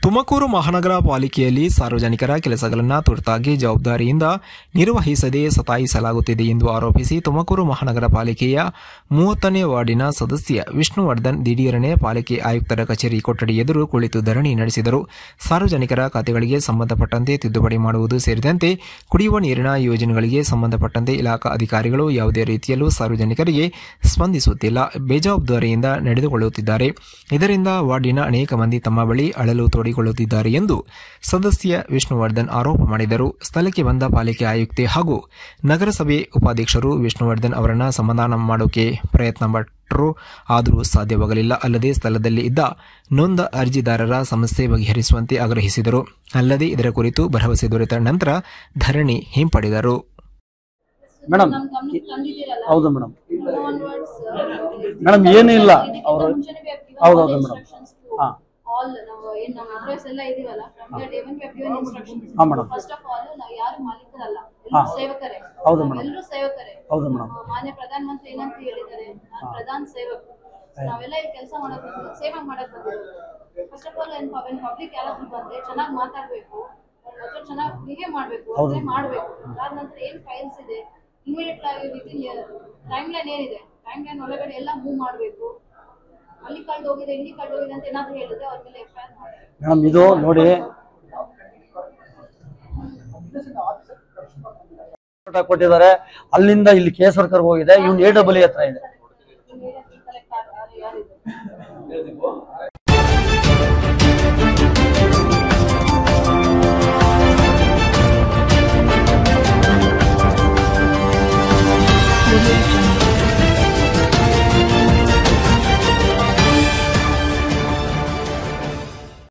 ತುಮಕೂರು ಮಹಾನಗರ ಪಾಲಿಕೆಯಲ್ಲಿ ಸಾರ್ವಜನಿಕರ ಕೆಲಸಗಳನ್ನು ತುರ್ತಾಗಿ ಜವಾಬ್ದಾರಿಯಿಂದ ನಿರ್ವಹಿಸದೆ ಸತಾಯಿಸಲಾಗುತ್ತಿದೆ ಎಂದು ಆರೋಪಿಸಿ ತುಮಕೂರು ಮಹಾನಗರ ಪಾಲಿಕೆಯ 30ನೇ ವಾರ್ಡಿನ ಸದಸ್ಯ ವಿಷ್ಣುವರ್ಧನ್ ದಿಢೀರನೆ ಪಾಲಿಕೆ ಆಯುಕ್ತರ ಕಚೇರಿ ಕೊಠಡಿ ಎದುರು ಕುಳಿತು ಧರಣಿ ನಡೆಸಿದರು. ಸಾರ್ವಜನಿಕರ ಖಾತೆಗಳಿಗೆ ಸಂಬಂಧಪಟ್ಟಂತೆ ತಿದ್ದುಪಡಿ ಮಾಡುವುದು ಸೇರಿದಂತೆ ಕುಡಿಯುವ ನೀರಿನ ಯೋಜನೆಗಳಿಗೆ ಸಂಬಂಧಪಟ್ಟಂತೆ ಇಲಾಖಾ ಅಧಿಕಾರಿಗಳು ಯಾವುದೇ ರೀತಿಯಲ್ಲೂ ಸಾರ್ವಜನಿಕರಿಗೆ ಸ್ಪಂದಿಸುತ್ತಿಲ್ಲ, ಬೇಜವಾಬ್ದಾರಿಯಿಂದ ನಡೆದುಕೊಳ್ಳುತ್ತಿದ್ದಾರೆ. ಇದರಿಂದ ವಾರ್ಡಿನ ಅನೇಕ ಮಂದಿ ತಮ್ಮ ಬಳಿ ಅಳಲು ತೋಡಿಕೊಳ್ಳುತ್ತಿದ್ದಾರೆ ಎಂದು ಸದಸ್ಯ ವಿಷ್ಣುವರ್ಧನ್ ಆರೋಪ ಮಾಡಿದರು. ಸ್ಥಳಕ್ಕೆ ಬಂದ ಪಾಲಿಕೆ ಆಯುಕ್ತೆ ಹಾಗೂ ನಗರಸಭೆ ಉಪಾಧ್ಯಕ್ಷರು ವಿಷ್ಣುವರ್ಧನ್ ಅವರನ್ನು ಸಮಾಧಾನ ಮಾಡೋಕೆ ಪ್ರಯತ್ನ ಪಟ್ಟರು, ಆದರೂ ಸಾಧ್ಯವಾಗಲಿಲ್ಲ. ಅಲ್ಲದೆ ಸ್ಥಳದಲ್ಲಿ ಇದ್ದ ನೊಂದ ಅರ್ಜಿದಾರರ ಸಮಸ್ಯೆ ಬಗೆಹರಿಸುವಂತೆ ಆಗ್ರಹಿಸಿದರು. ಅಲ್ಲದೆ ಇದರ ಕುರಿತು ಭರವಸೆ ದೊರೆತ ನಂತರ ಧರಣಿ ಹಿಂಪಡೆದರು. ಮೇಡಮ್ ಹೌದು ಮೇಡಮ್ ಮೇಡಮ್ ಏನಿಲ್ಲ ಅವರು ಹೌದೌದು ಮೇಡಮ್ ಹಾಂ all ನಮ್ಮ ಎಂಪ್ಲಾಯ್ಸ್ ಎಲ್ಲ ಇದೀವಲ್ಲ from the day 1 we have given instructions. First of all ನಾವು ಯಾರು ಮಾಲೀಕರಲ್ಲ, ಎಲ್ಲರೂ ಸೇವಕರೇ. ಹೌದು ಮೇಡಮ್, ಎಲ್ಲರೂ ಸೇವಕರೇ. ಹೌದು ಮೇಡಮ್. ಮಾನ್ಯ ಪ್ರಧಾನ ಮಂತ್ರಿ ಏನಂತ ಹೇಳಿದ್ದಾರೆ, ನಾನು ಪ್ರಧಾನ ಸೇವಕ, ನಾವೆಲ್ಲ ಈ ಕೆಲಸ ಮಾಡಕ್ ಬಂದಿರೋದು, ಸೇವೆ ಮಾಡಕ್ ಬಂದಿರೋದು. ಫಸ್ಟ್ ಆಫ್ ಆಲ್ ಪಬ್ಲಿಕ್ ಯಾರಾದ್ರೂ ಬಂದ್ರೆ ಚೆನ್ನಾಗಿ ಮಾತಾಡ್ಬೇಕು, ಮತ್ತೆ ಚೆನ್ನಾಗಿ ಬಿಹೇವ್ ಮಾಡ್ಬೇಕು, ಅದೇ ಮಾಡ್ಬೇಕು. ಅದಾದ ನಂತರ ಏನ್ ಫೈಲ್ಸ್ ಇದೆ ಇಮಿಡಿಯೇಟ್ ಆಗಿ ವಿತಿನ್ ಟೈಮ್ ಲೈನ್ ಏನಿದೆ ಟೈಮ್ ಲೈನ್ ಒಳಗಡೆ ಎಲ್ಲ ಮೂವ್ ಮಾಡಬೇಕು. ಅಲ್ಲಿ ಕಳ್ದು ಹೋಗಿದೆ ಇಲ್ಲಿ ಕಳ್ದು ಹೋಗಿದೆ ಅಂತ ಏನಾದ್ರು ಹೇಳಿದ್ರೆ ಅವ್ರ ಮೇಲೆ ಎಫ್ಐಆರ್ ಮಾಡಿ. ಮೇಡಮ್ ಇದು ನೋಡಿ ಕೊಟ್ಟಿದ್ದಾರೆ, ಅಲ್ಲಿಂದ ಇಲ್ಲಿ ಕೇಸರ್ಕರ್ಗೆ ಹೋಗಿದೆ, ಇವ್ನು AWE ಹತ್ರ ಇದೆ.